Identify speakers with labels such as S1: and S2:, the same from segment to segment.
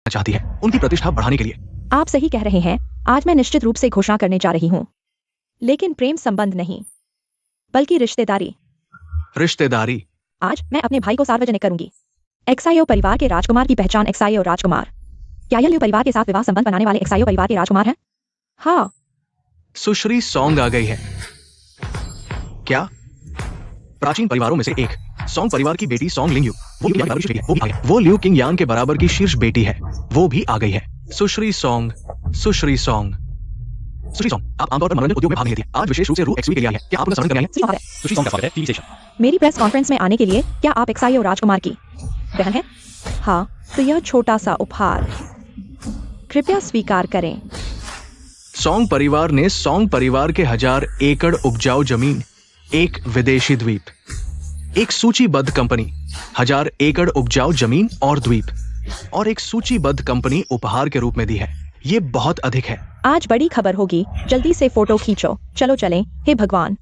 S1: चाहती है उनकी प्रतिष्ठा बढ़ाने के लिए।
S2: आप सही कह रहे हैं। आज मैं निश्चित रूप से घोषणा करने जा रही हूँ, लेकिन प्रेम संबंध नहीं, बल्कि रिश्तेदारी।
S1: रिश्तेदारी।
S2: आज मैं अपने भाई को सार्वजनिक करूंगी। एक्सायो परिवार के राजकुमार की पहचान। एक्सायो राजकुमार, क्या यह लियू परिवार के साथ विवाह संबंध बनाने वाले एक्सायो परिवार के राजकुमार हैं? हाँ।
S1: सुश्री सॉन्ग आ गई है क्या? प्राचीन परिवारों में से एक सॉन्ग परिवार की बेटी सॉन्ग लिंग यू, वो लियू किंग यांग के बराबर की शीर्ष बेटी है, वो भी आ गई है। सुश्री सॉन्ग, सुश्री सॉन्ग, सुश्री सॉन्ग, आप आमतौर पर मनोरंजन उद्योग में भाग नहीं लेती, आज विशेष रूप से रू एक्सवी के लिए आई है, क्या आप उन्हें समर्थन करने आई हैं? सुश्री सॉन्ग का स्वागत है टीवी स्टेशन।
S2: मेरी प्रेस कॉन्फ्रेंस में आने के लिए क्या आप एक्सायो राजकुमार की बहन हैं? हाँ, तो यह छोटा सा उपहार कृपया स्वीकार करें।
S1: सॉन्ग परिवार ने सॉन्ग परिवार के 1000 एकड़ उपजाऊ जमीन, एक विदेशी द्वीप, एक सूचीबद्ध कंपनी, 1000 एकड़ उपजाऊ जमीन और द्वीप, और एक सूचीबद्ध कंपनी उपहार के रूप में दी है। ये बहुत अधिक है।
S2: आज बड़ी खबर होगी, जल्दी से फोटो खींचो। चलो चलें। हे भगवान।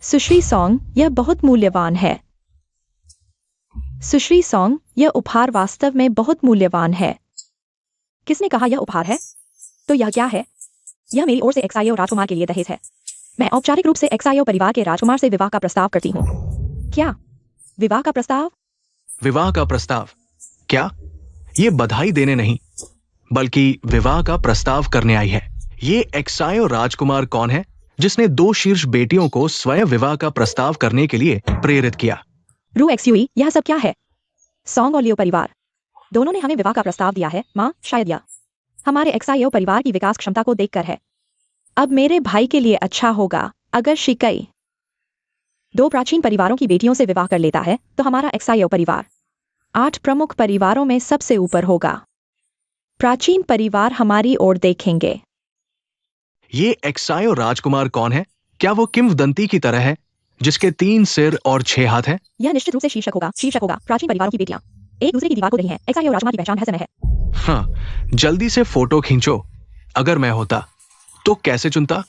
S2: सुश्री सॉन्ग, यह बहुत मूल्यवान है। सुश्री सॉन्ग, यह उपहार वास्तव में बहुत मूल्यवान है। किसने कहा यह उपहार है? तो यह क्या है? यह मेरी ओर से एक्सायो राजकुमार के लिए दहेज है। मैं औपचारिक रूप से एक्सायो परिवार के राजकुमार से विवाह का प्रस्ताव करती हूँ। क्या? विवाह का प्रस्ताव?
S1: विवाह का प्रस्ताव? क्या? ये बधाई देने नहीं, बल्कि विवाह का प्रस्ताव करने आई है। ये एक्सायो राजकुमार कौन है जिसने 2 शीर्ष बेटियों को स्वयं विवाह का प्रस्ताव करने के लिए प्रेरित किया?
S2: रू एक्सयूई, यह सब क्या है? सॉन्ग और लियो परिवार दोनों ने हमें विवाह का प्रस्ताव दिया है। माँ, शायद यह हमारे एक्सायो परिवार की विकास क्षमता को देखकर है। अब मेरे भाई के लिए अच्छा होगा अगर शिकई 2 प्राचीन परिवारों की बेटियों से विवाह कर लेता है, तो हमारा एक्सायो परिवार 8 प्रमुख परिवारों में सबसे ऊपर होगा। प्राचीन परिवार हमारी ओर देखेंगे।
S1: ये एक्सायो राजकुमार कौन है? क्या वो किंवदंती की तरह है जिसके 3 सिर और 6 हाथ हैं?
S2: यह निश्चित रूप से शीर्षक होगा। शीर्षक होगा प्राचीन परिवारों की बेटियां एक दूसरे की दीवार को रही हैं। एक्सायो राजकुमार की पहचान है समय है।
S1: हाँ, जल्दी से फोटो खींचो। अगर मैं होता तो कैसे चुनता?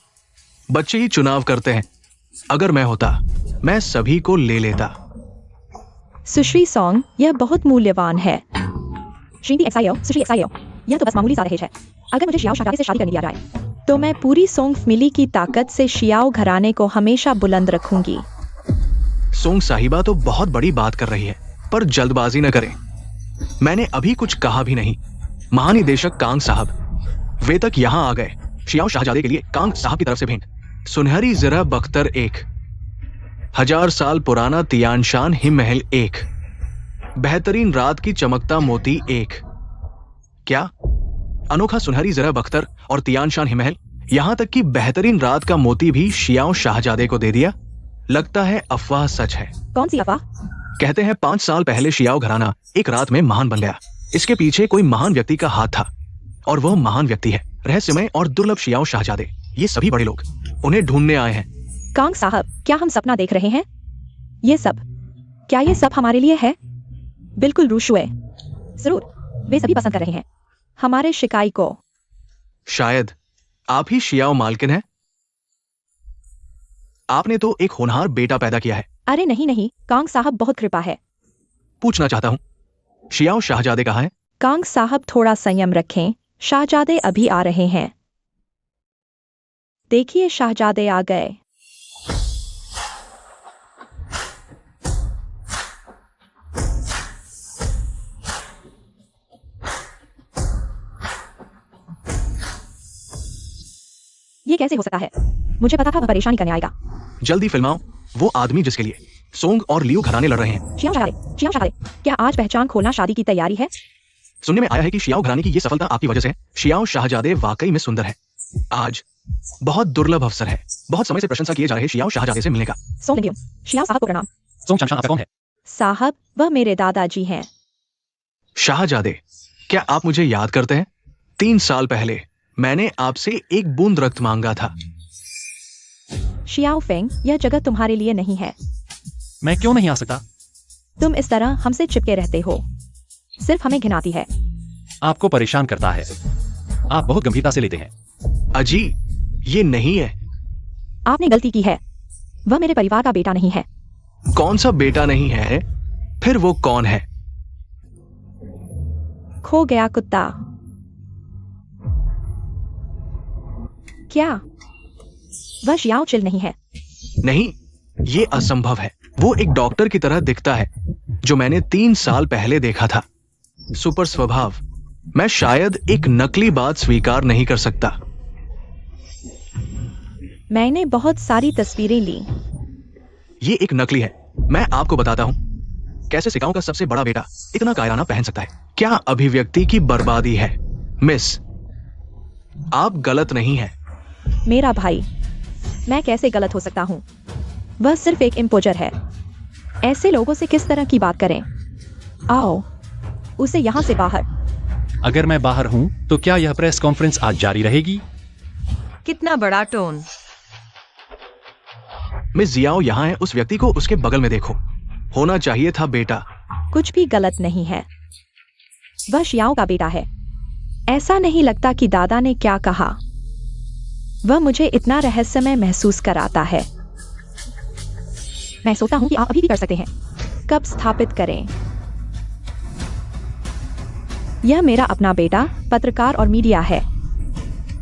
S1: बच्चे ही चुनाव करते हैं। अगर मैं होता मैं सभी को ले लेता।
S2: सुश्री सॉन्ग, यह बहुत मूल्यवान है। श्रीमती एक्सायो, सुश्री एक्सायो, यह तो बस मामूली सा दहेज है। अगर मुझे शियाओ शाहजादे से शादी करने दिया जाए, तो मैं पूरी सोंग फैमिली की ताकत से शियाओ घराने को हमेशा बुलंद रखूंगी।
S1: सोंग साहिबा तो बहुत बड़ी बात कर रही है, पर जल्दबाजी न करें। मैंने अभी कुछ कहा भी नहीं। महानिदेशक कांग साहब, वे तक यहाँ आ गए। शियाओ शाहजादे के लिए कांग साहब की तरफ से भेंट। सुनहरी ज़रा बख्तर 1, 1000 साल पुराना तियानशान हिममहल 1, बेहतरीन रात की चमकता मोती 1। क्या? अनोखा सुनहरी ज़रा बख्तर और तियानशान हिममहल, यहां तक कि बेहतरीन रात का मोती भी शियाओ शाहजादे को दे दिया। लगता है अफवाह सच है।
S2: कौन सी अफवाह?
S1: कहते हैं 5 साल पहले शियाओ घराना एक रात में महान बन गया। इसके पीछे कोई महान व्यक्ति का हाथ था, और वह महान व्यक्ति है रहस्यमय और दुर्लभ शियाओ शाहजादे। ये सभी बड़े लोग उन्हें ढूंढने आए हैं।
S2: कांग साहब, क्या हम सपना देख रहे हैं? ये सब, क्या ये सब हमारे लिए है? बिल्कुल रूशुए, जरूर। वे सभी पसंद कर रहे हैं हमारे शिकाई को।
S1: शायद आप ही शियाओ मालकिन हैं। आपने तो एक होनहार बेटा पैदा किया है।
S2: अरे नहीं नहीं, कांग साहब बहुत कृपा है।
S1: पूछना चाहता हूं, शियाओ शाहजादे कहाँ हैं?
S2: कांग साहब थोड़ा संयम रखें, शाहजादे अभी आ रहे हैं। देखिए, शाहजादे आ गए। ये कैसे हो सकता है? मुझे पता था वह परेशानी करने आएगा।
S1: जल्दी फिल्माओ वो आदमी जिसके लिए सोंग और लियू घराने लड़ रहे हैं।
S2: शियाओ शाहजादे, क्या आज पहचान खोलना शादी की तैयारी है?
S1: सुनने में आया है कि शियाओ घराने की ये सफलता आपकी वजह से है। शियाओ शाहजादे वाकई में सुंदर है। आज बहुत दुर्लभ अवसर है। बहुत समय से प्रशंसा किए जा रहे शियाओ शाहजादे से मिलने का।
S2: सोंग लिंग, शियाओ साहब को प्रणाम।
S1: सोंग चांगशान आपका कौन है?
S2: साहब, वह मेरे दादाजी हैं।
S1: शाहजादे, क्या आप मुझे याद करते हैं? 3 साल पहले मैंने आपसे एक बूंद रक्त मांगा था।
S2: शियाओ फेंग, यह जगह तुम्हारे लिए नहीं है।
S3: मैं क्यों नहीं आ सकता?
S2: तुम इस तरह हमसे चिपके रहते हो, सिर्फ हमें घिनाती है।
S3: आपको परेशान करता है। आप बहुत गंभीरता से लेते हैं।
S1: अजी, ये नहीं है।
S2: आपने गलती की है। वह मेरे परिवार का बेटा नहीं है।
S1: कौन सा बेटा नहीं है? फिर वो कौन है?
S2: खो गया कुत्ता। क्या वह शियाओ चिल नहीं है?
S1: नहीं, ये असंभव है। वो एक डॉक्टर की तरह दिखता है जो मैंने 3 साल पहले देखा था। सुपर स्वभाव। मैं शायद एक नकली बात स्वीकार नहीं कर सकता।
S2: मैंने बहुत सारी तस्वीरें ली।
S1: ये एक नकली है। मैं आपको बताता हूं कैसे शिकाओ का सबसे बड़ा बेटा इतना कायराना पहन सकता है। क्या अभिव्यक्ति की बर्बादी है। मिस, आप गलत नहीं हैं।
S2: मेरा भाई, मैं कैसे गलत हो सकता हूँ? वह सिर्फ एक इम्पोजर है। ऐसे लोगों से किस तरह की बात करें? आओ, उसे यहाँ से बाहर।
S3: अगर मैं बाहर हूं तो क्या यह प्रेस कॉन्फ्रेंस आज जारी रहेगी?
S4: कितना बड़ा टोन।
S1: मिस जियाओ यहाँ है। उस व्यक्ति को उसके बगल में देखो। होना चाहिए था बेटा।
S2: कुछ भी गलत नहीं है। वह शियाओ का बेटा है। ऐसा नहीं लगता कि दादा ने क्या कहा। वह मुझे इतना रहस्यमय महसूस कराता है। मैं सोचता हूं कि आप अभी भी कर सकते हैं। कब स्थापित करें? यह मेरा अपना बेटा, पत्रकार और मीडिया है।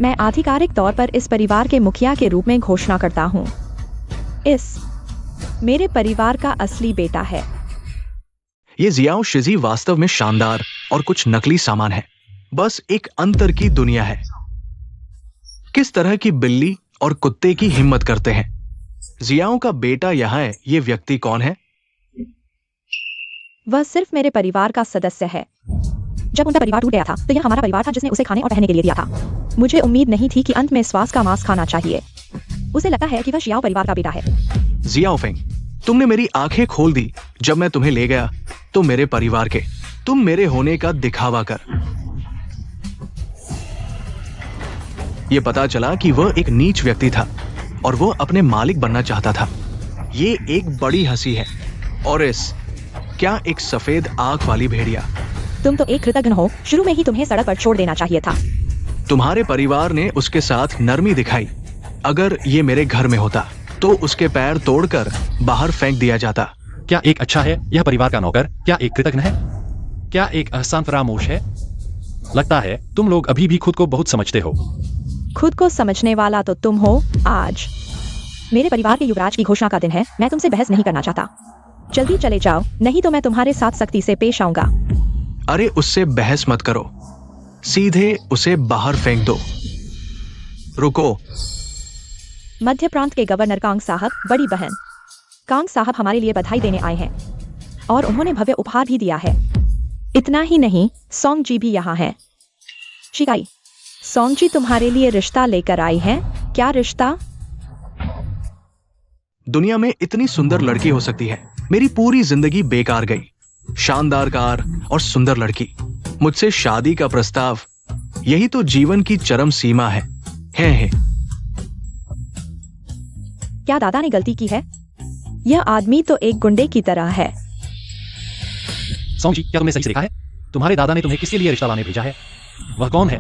S2: मैं आधिकारिक तौर पर इस परिवार के मुखिया के रूप में घोषणा करता हूं। इस मेरे परिवार का असली बेटा है।
S1: ये जियाओ शिजी वास्तव में शानदार और कुछ नकली सामान है। बस एक अंतर की दुनिया है। किस तरह की बिल्ली और कुत्ते की हिम्मत करते हैं। जियाओ का बेटा यहाँ है। ये व्यक्ति कौन है?
S2: वह सिर्फ मेरे परिवार का सदस्य है। जब उनका परिवार टूट गया था तो यह हमारा परिवार था जिसने उसे खाने और पहनने के लिए दिया था। मुझे उम्मीद नहीं थी कि अंत में श्वास का मांस खाना चाहिए। उसे लगता है कि वह शियाओ परिवार का बेटा है।
S1: जियाओ फेंग, तुमने मेरी आंखें खोल दी जब मैं तुम्हें ले गया तो मेरे परिवार के। तुम मेरे होने का दिखावा कर। यह पता चला कि वह एक नीच व्यक्ति था और वह अपने मालिक बनना चाहता था। ये एक बड़ी हंसी है। और इस क्या एक सफेद आंख वाली भेड़िया।
S2: तुम तो एक कृतघ्न हो। शुरू में ही तुम्हें सड़क पर छोड़ देना चाहिए था।
S1: तुम्हारे परिवार ने उसके साथ नरमी दिखाई। अगर ये मेरे घर में होता तो उसके पैर तोड़कर बाहर फेंक दिया जाता।
S3: क्या एक अच्छा है यह परिवार का नौकर? क्या एक कृतघ्न है? क्या एक एहसान फरामोश है? लगता है तुम लोग अभी भी खुद को बहुत समझते हो।
S2: खुद को समझने वाला तो तुम हो। आज मेरे परिवार के युवराज की घोषणा का दिन है। मैं तुमसे बहस नहीं करना चाहता। जल्दी चले जाओ, नहीं तो मैं तुम्हारे साथ सख्ती से पेश आऊंगा।
S1: अरे उससे बहस मत करो, सीधे उसे बाहर फेंक दो। रुको।
S2: मध्य प्रांत के गवर्नर कांग साहब, बड़ी बहन। कांग साहब हमारे लिए बधाई देने आए हैं और उन्होंने भव्य उपहार भी दिया है। इतना ही नहीं, सोंग जी भी यहाँ हैं। शिकाई, सोंग जी तुम्हारे लिए रिश्ता लेकर आई हैं। क्या रिश्ता?
S1: दुनिया में इतनी सुंदर लड़की हो सकती है। मेरी पूरी जिंदगी बेकार गई। शानदार कार और सुंदर लड़की, मुझसे शादी का प्रस्ताव। यही तो जीवन की चरम सीमा है।
S2: क्या दादा ने गलती की है? यह आदमी तो एक गुंडे की तरह है।
S3: सोंग जी, क्या तुमने सही से देखा है? तुम्हारे दादा ने तुम्हें किसके लिए रिश्ता लाने भेजा है? वह कौन है?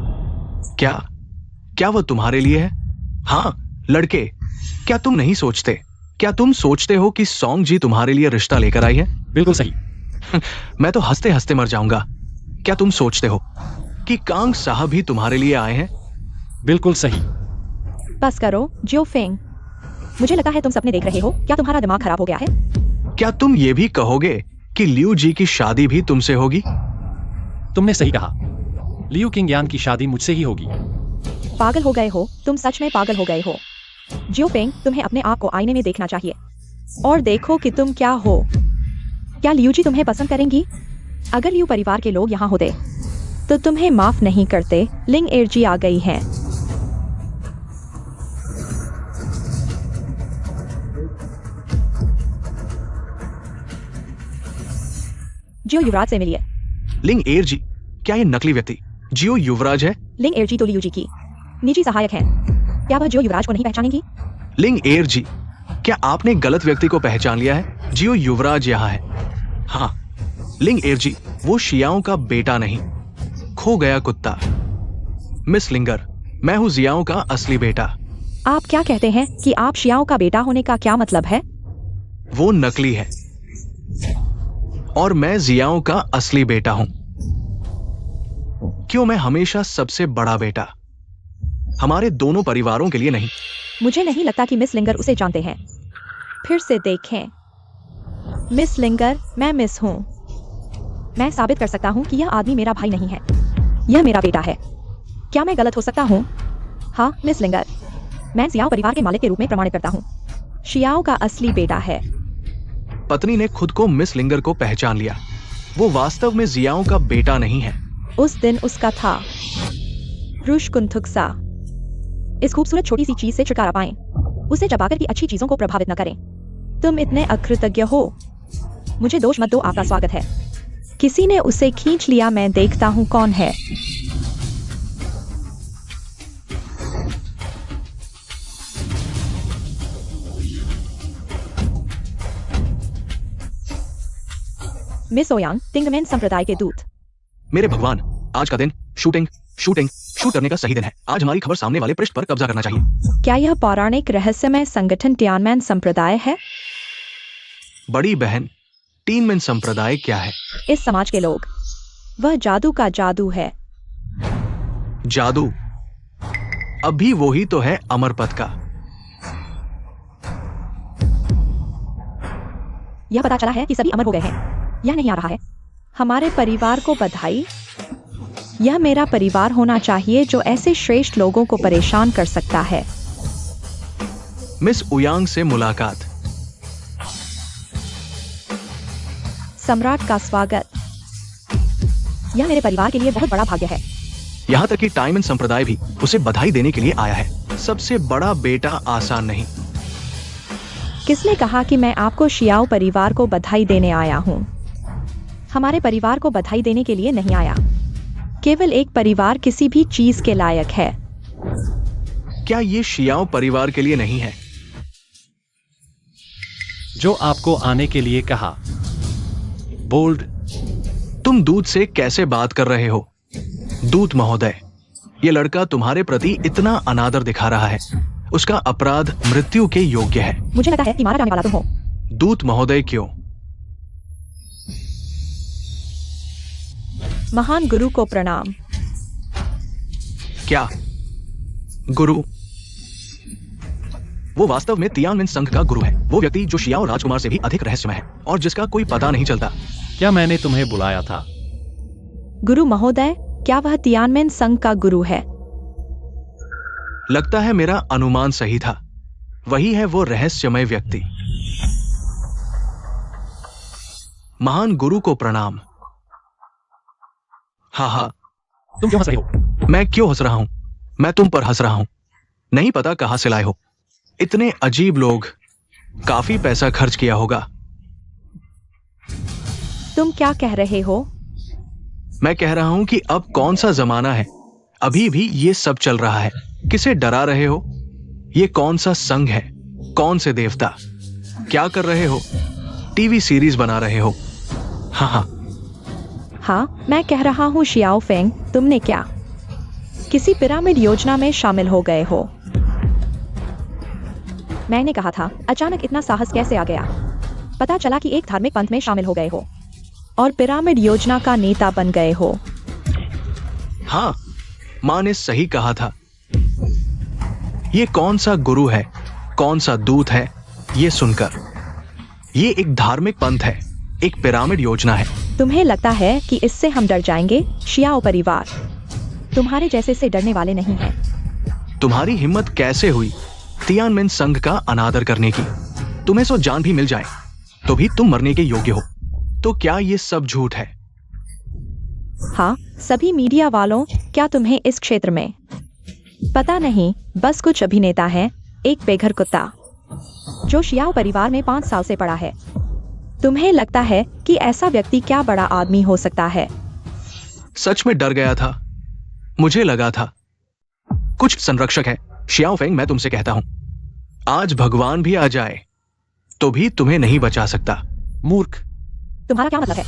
S1: क्या वह तुम्हारे लिए है? हाँ, लड़के, क्या तुम नहीं सोचते? क्या तुम सोचते हो कि सोंग जी तुम्हारे लिए रिश्ता लेकर आई है?
S3: बिल्कुल सही।
S1: मैं तो हंसते हंसते मर जाऊंगा। क्या तुम सोचते हो कि कांग साहब भी तुम्हारे लिए आए हैं?
S3: बिल्कुल सही।
S2: बस करो, जियो फेंग। मुझे लगता है तुम सपने देख रहे हो। क्या तुम्हारा दिमाग खराब हो गया है?
S1: क्या तुम ये भी कहोगे कि लियू जी की शादी भी तुमसे होगी?
S3: तुमने सही कहा। लियू किंग यान की शादी मुझसे ही होगी।
S2: पागल हो गए हो। तुम सच में पागल हो गए हो। जियो फेंग, तुम्हें अपने आप को आईने में देखना चाहिए और देखो कि तुम क्या हो। क्या लियू जी तुम्हें पसंद करेंगी? अगर लियू परिवार के लोग यहाँ होते तो तुम्हें माफ नहीं करते। लिंग एर्जी आ गई हैं। जियो युवराज से मिलिए।
S1: लिंग एर्जी? क्या ये नकली व्यक्ति जियो युवराज है?
S2: लिंग एर्जी तो लियू जी की निजी सहायक हैं। क्या वह जियो युवराज को नहीं पहचानेंगी?
S1: लिंग एर्जी, क्या आपने गलत व्यक्ति को पहचान लिया है? जियो युवराज यहाँ है। हाँ, लिंग एर्जी, वो शियाओं का बेटा नहीं। खो गया कुत्ता। मिस लिंगर, मैं हूँ जियाओं का असली बेटा।
S2: आप क्या कहते हैं कि आप शियाओं का बेटा होने का क्या मतलब है?
S1: वो नकली है और मैं जियाओं का असली बेटा हूं। क्यों मैं हमेशा सबसे बड़ा बेटा? हमारे दोनों परिवारों के लिए नहीं।
S2: मुझे नहीं लगता कि मिस लिंगर उसे जानते हैं। फिर से देखें। मिस लिंगर, मैं मिस हूं। मैं साबित कर सकता हूं कि यह आदमी मेरा भाई नहीं है। यह मेरा बेटा है। क्या मैं गलत हो सकता हूं? हाँ, मिस लिंगर। मैं सियाओ परिवार के मालिक के रूप में प्रमाणित करता हूं। शियाओ का असली बेटा है।
S1: पत्नी ने खुद को मिस लिंगर को पहचान लिया। वो वास्तव में जियाओं का बेटा नहीं है।
S2: उस दिन उसका था। रुश कुंथुक्सा। इस खूबसूरत छोटी सी चीज से छुटकारा पाएं। उसे चबाकर की अच्छी चीजों को प्रभावित न करें। तुम इतने अकृतज्ञ हो। मुझे दोष मत दो, आपका स्वागत है। किसी ने उसे खींच लिया। मैं देखता हूं कौन है। मिस ओयांग, टिंगमेन संप्रदाय के दूत।
S1: मेरे भगवान, आज का दिन शूट करने का सही दिन है। आज हमारी खबर सामने वाले पृष्ठ पर कब्जा करना चाहिए।
S2: क्या यह पौराणिक रहस्यमय संगठन टियानमैन संप्रदाय है?
S1: बड़ी बहन, टियानमैन संप्रदाय क्या है?
S2: इस समाज के लोग। वह जादू का जादू है।
S1: जादू? अभी वही तो है अमरपथ का।
S2: यह पता चला है कि सभी अमर हो गए हैं। यह नहीं आ रहा है। हमारे परिवार को बधाई। यह मेरा परिवार होना चाहिए जो ऐसे श्रेष्ठ लोगों को परेशान कर सकता है।
S1: मिस उयांग से मुलाकात।
S2: सम्राट का स्वागत। यह मेरे परिवार के लिए बहुत बड़ा भाग्य है।
S1: यहाँ तक कि टाइमन संप्रदाय भी उसे बधाई देने के लिए आया है। सबसे बड़ा बेटा आसान नहीं।
S2: किसने कहा कि मैं आपको शियाओ परिवार को बधाई देने आया हूँ? हमारे परिवार को बधाई देने के लिए नहीं आया। केवल एक परिवार किसी भी चीज के लायक है।
S1: क्या ये शियाओ परिवार के लिए नहीं है?
S3: जो आपको आने के लिए कहा। बोल्ड।
S1: तुम दूत से कैसे बात कर रहे हो? दूत महोदय, ये लड़का तुम्हारे प्रति इतना अनादर दिखा रहा है। उसका अपराध मृत्यु के योग्य है।
S2: मुझे लगा है कि मारा जाने वाला तुम हो।
S1: दूत महोदय, क्यों?
S2: महान गुरु को प्रणाम।
S1: क्या गुरु? वो वास्तव में तियानमेन संघ का गुरु है। वो व्यक्ति जो शियाओ राजकुमार से भी अधिक रहस्यमय है और जिसका कोई पता नहीं चलता।
S3: क्या मैंने तुम्हें बुलाया था?
S2: गुरु महोदय, क्या वह तियानमेन संघ का गुरु है?
S1: लगता है मेरा अनुमान सही था। वही है वो रहस्यमय व्यक्ति। महान गुरु को प्रणाम। हाँ,
S3: तुम क्यों हंस रहे हो?
S1: मैं क्यों हंस रहा हूं? मैं तुम पर हंस रहा हूं। नहीं पता कहां से लाए हो। इतने अजीब लोग। काफी पैसा खर्च किया होगा।
S2: तुम क्या कह रहे हो?
S1: मैं कह रहा हूं कि अब कौन सा जमाना है। अभी भी ये सब चल रहा है। किसे डरा रहे हो? ये कौन सा संघ है? कौन से देवता? क्या कर रहे हो? टीवी सीरीज बना रहे हो?
S2: हाँ, मैं कह रहा हूँ शियाओ फेंग, तुमने क्या किसी पिरामिड योजना में शामिल हो गए हो? मैंने कहा था, अचानक इतना साहस कैसे आ गया? पता चला कि एक धार्मिक पंथ में शामिल हो गए हो और पिरामिड योजना का नेता बन गए हो।
S1: हाँ, माँ ने सही कहा था। ये कौन सा गुरु है, कौन सा दूत है? ये सुनकर, ये एक धार्मिक पंथ है, एक पिरामिड योजना है।
S2: तुम्हें लगता है कि इससे हम डर जाएंगे? शियाओ परिवार तुम्हारे जैसे से डरने वाले नहीं हैं।
S1: तुम्हारी हिम्मत कैसे हुई तियानमेन संघ का अनादर करने की? तुम्हें सो जान भी मिल जाए तो भी तुम मरने के योग्य हो। तो क्या ये सब झूठ है?
S2: हाँ, सभी मीडिया वालों, क्या तुम्हें इस क्षेत्र में पता नहीं? बस कुछ अभिनेता हैं, एक बेघर कुत्ता जो शियाओ परिवार में 5 साल से पड़ा है। तुम्हें लगता है कि ऐसा व्यक्ति क्या बड़ा आदमी हो सकता है?
S1: सच में डर गया था। मुझे लगा था कुछ संरक्षक है। शियाओ फेंग, मैं तुमसे कहता हूं, आज भगवान भी आ जाए तो भी तुम्हें नहीं बचा सकता।
S3: मूर्ख।
S2: तुम्हारा क्या मतलब है?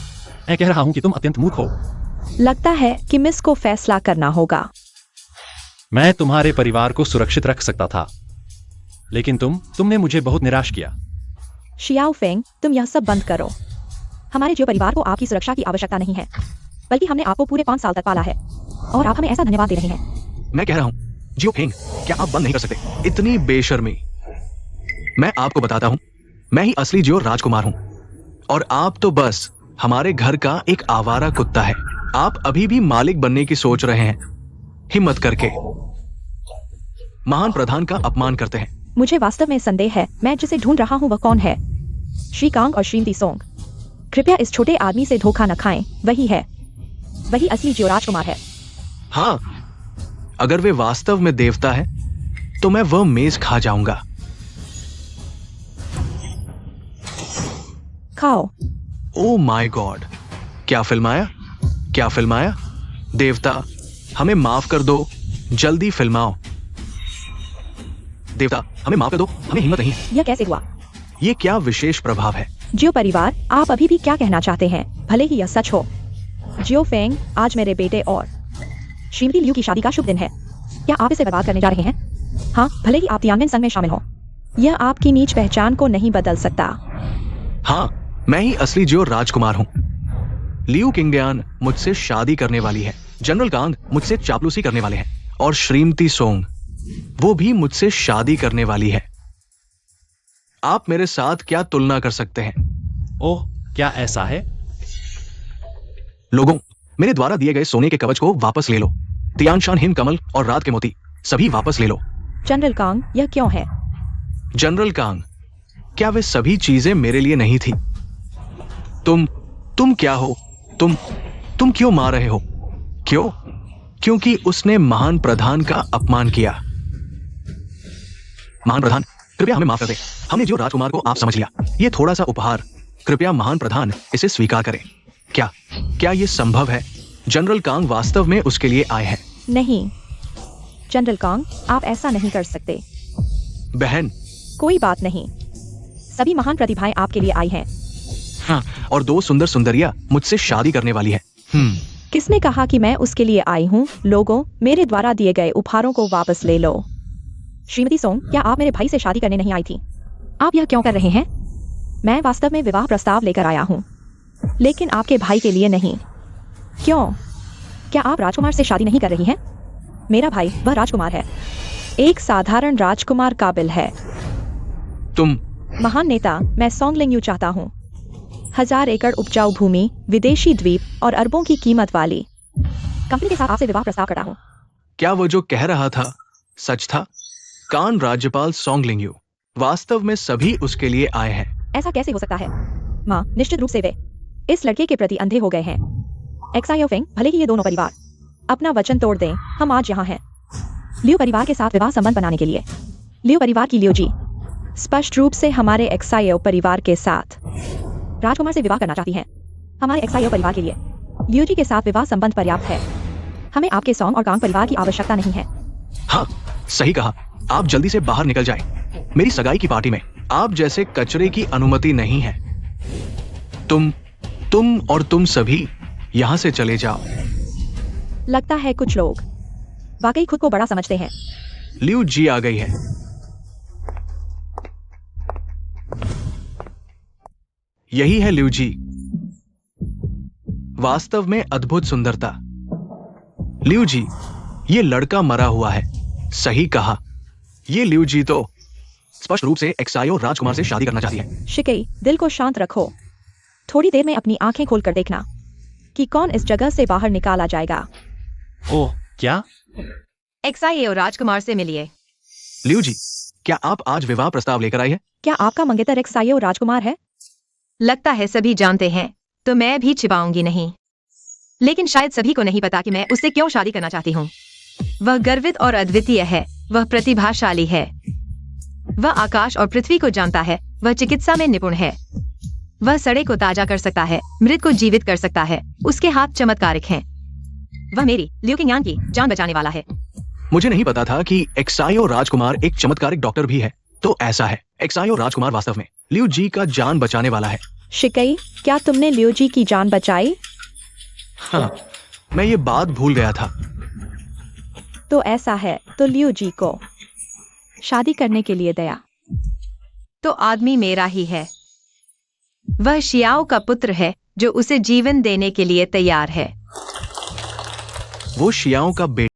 S3: मैं कह रहा हूं कि तुम अत्यंत मूर्ख हो।
S2: लगता है कि मिस को फैसला करना होगा।
S3: मैं तुम्हारे परिवार को सुरक्षित रख सकता था, लेकिन तुमने मुझे बहुत निराश किया।
S2: शियाओ फेंग, तुम यह सब बंद करो। हमारे जो परिवार को आपकी सुरक्षा की आवश्यकता नहीं है, बल्कि हमने आपको पूरे 5 साल तक पाला है। और आप हमें ऐसा धन्यवाद दे रहे हैं।
S1: मैं कह रहा हूं जियो फेंग, क्या आप बंद नहीं कर सकते? इतनी बेशर्मी। मैं आपको बताता हूं, मैं ही असली जियो राजकुमार हूं और आप तो बस हमारे घर का एक आवारा कुत्ता है। आप अभी भी मालिक बनने की सोच रहे हैं, हिम्मत करके महान प्रधान का अपमान करते हैं।
S2: मुझे वास्तव में संदेह है, मैं जिसे ढूंढ रहा हूँ वह कौन है? श्री कांग और श्रीमती सोंग, कृपया इस छोटे आदमी से धोखा न खाएं। वही है, वही असली जियो राजकुमार है।
S1: हाँ, अगर वे वास्तव में देवता है तो मैं वह मेज खा जाऊंगा।
S2: खाओ।
S1: ओ माय गॉड, क्या फिल्माया, क्या फिल्माया। देवता हमें माफ कर दो, जल्दी फिल्माओ। देवता हमें माफ कर दो, हमें हिम्मत नहीं।
S2: यह कैसे हुआ?
S1: ये क्या विशेष प्रभाव है?
S2: जियो परिवार, आप अभी भी क्या कहना चाहते हैं, भले ही यह सच हो? जियो फेंग, आज मेरे बेटे और श्रीमती लियू की शादी का शुभ दिन है। क्या आप इसे बर्बाद करने जा रहे हैं? हाँ, भले ही आप तियानमेन संघ में शामिल हो, यह आपकी नीच पहचान को नहीं बदल सकता।
S1: हाँ, मैं ही असली जियो राजकुमार हूँ। लियू किंगयान मुझसे शादी करने वाली है, जनरल कांग मुझसे चापलूसी करने वाले हैं और श्रीमती सोंग वो भी मुझसे शादी करने वाली है। आप मेरे साथ क्या तुलना कर सकते हैं?
S3: ओह, क्या ऐसा है?
S1: लोगों, मेरे द्वारा दिए गए सोने के कवच को वापस ले लो। तियानशान, हिम कमल और रात के मोती सभी वापस ले लो।
S2: जनरल कांग, यह क्यों है?
S1: जनरल कांग, क्या वे सभी चीजें मेरे लिए नहीं थी? तुम क्या हो? तुम क्यों मार रहे हो? क्यों? क्योंकि उसने महान प्रधान का अपमान किया। महान प्रधान, कृपया हमें माफ कर दें। हमने जो राजकुमार को आप समझ लिया, ये थोड़ा सा उपहार, कृपया महान प्रधान इसे स्वीकार करें। क्या ये संभव है? जनरल कांग वास्तव में उसके लिए आए हैं।
S2: नहीं जनरल कांग, आप ऐसा नहीं कर सकते।
S1: बहन,
S2: कोई बात नहीं, सभी महान प्रतिभाएं आपके लिए आई हैं।
S1: हाँ, और दो सुंदर सुंदरिया मुझसे शादी करने वाली है।
S2: किसने कहा कि मैं उसके लिए आई हूँ? लोगों, मेरे द्वारा दिए गए उपहारों को वापस ले लो। श्रीमती सोंग, क्या आप मेरे भाई से शादी करने नहीं आई थी? आप यह क्यों कर रहे हैं? मैं वास्तव में विवाह प्रस्ताव लेकर आया हूँ, लेकिन आपके भाई के लिए नहीं। क्यों? क्या आप राजकुमार से शादी नहीं कर रही हैं? मेरा भाई वह राजकुमार है, एक साधारण राजकुमार काबिल है।
S1: तुम
S2: महान नेता, मैं सोंगलिंग चाहता हूँ। 1000 एकड़ उपजाऊ भूमि, विदेशी द्वीप और अरबों की कीमत वाली कंपनी के साथ आपसे विवाह प्रस्ताव करता हूँ।
S1: क्या वो जो कह रहा था सच था? कान राज्यपाल सोंगलिंग वास्तव में सभी उसके लिए आए हैं।
S2: ऐसा कैसे हो सकता है? माँ, निश्चित रूप से वे इस लड़के के प्रति अंधे हो गए हैं। एक्सायो फेंग, भले ही ये दोनों परिवार अपना वचन तोड़ दें, हम आज यहाँ हैं लियू परिवार के साथ विवाह संबंध बनाने के लिए। लियू परिवार की लियू जी स्पष्ट रूप से हमारे एक्सायो परिवार के साथ राजकुमार से विवाह करना चाहती हैं। हमारे एक्सायो परिवार के लिए लियू जी के साथ विवाह संबंध पर्याप्त है। हमें आपके सोंग और कांग परिवार की आवश्यकता नहीं है।
S1: हाँ, सही कहा। आप जल्दी से बाहर निकल जाएं। मेरी सगाई की पार्टी में आप जैसे कचरे की अनुमति नहीं है। तुम और तुम सभी यहाँ से चले जाओ।
S2: लगता है कुछ लोग वाकई खुद को बड़ा समझते हैं।
S1: लियू जी आ गई है। यही है लियू जी, वास्तव में अद्भुत सुंदरता। लियू जी, ये लड़का मरा हुआ है। सही कहा, ये लियू जी तो स्पष्ट रूप से एक्सायो राजकुमार से शादी करना चाहती है।
S2: शिकई, दिल को शांत रखो। थोड़ी देर में अपनी आंखें खोलकर देखना कि कौन इस जगह से बाहर निकाला जाएगा।
S3: ओह, क्या?
S4: एक्सायो राजकुमार से मिलिए।
S1: लियू जी, क्या आप आज विवाह प्रस्ताव लेकर आई है?
S2: क्या आपका मंगेतर एक्सायो राजकुमार है?
S4: लगता है सभी जानते हैं, तो मैं भी छिपाऊंगी नहीं। लेकिन शायद सभी को नहीं पता कि मैं उससे क्यों शादी करना चाहती हूँ। वह गर्वित और अद्वितीय है, वह प्रतिभाशाली है, वह आकाश और पृथ्वी को जानता है, वह चिकित्सा में निपुण है, वह सड़े को ताजा कर सकता है, मृत को जीवित कर सकता है, उसके हाथ चमत्कारिक हैं। वह मेरी लियू किंगयान की जान बचाने वाला है।
S1: मुझे नहीं पता था कि एक्सायो राजकुमार एक चमत्कारिक डॉक्टर भी है। तो ऐसा है, एक्सायो राजकुमार वास्तव में लियू जी का जान बचाने वाला है।
S2: शिकई, क्या तुमने लियू जी की जान बचाई?
S1: हाँ, मैं ये बात भूल गया था।
S2: तो ऐसा है, तो लियू जी को शादी करने के लिए दया।
S4: तो आदमी मेरा ही है। वह शियाओ का पुत्र है जो उसे जीवन देने के लिए तैयार है।
S1: वो शियाओं का बेटा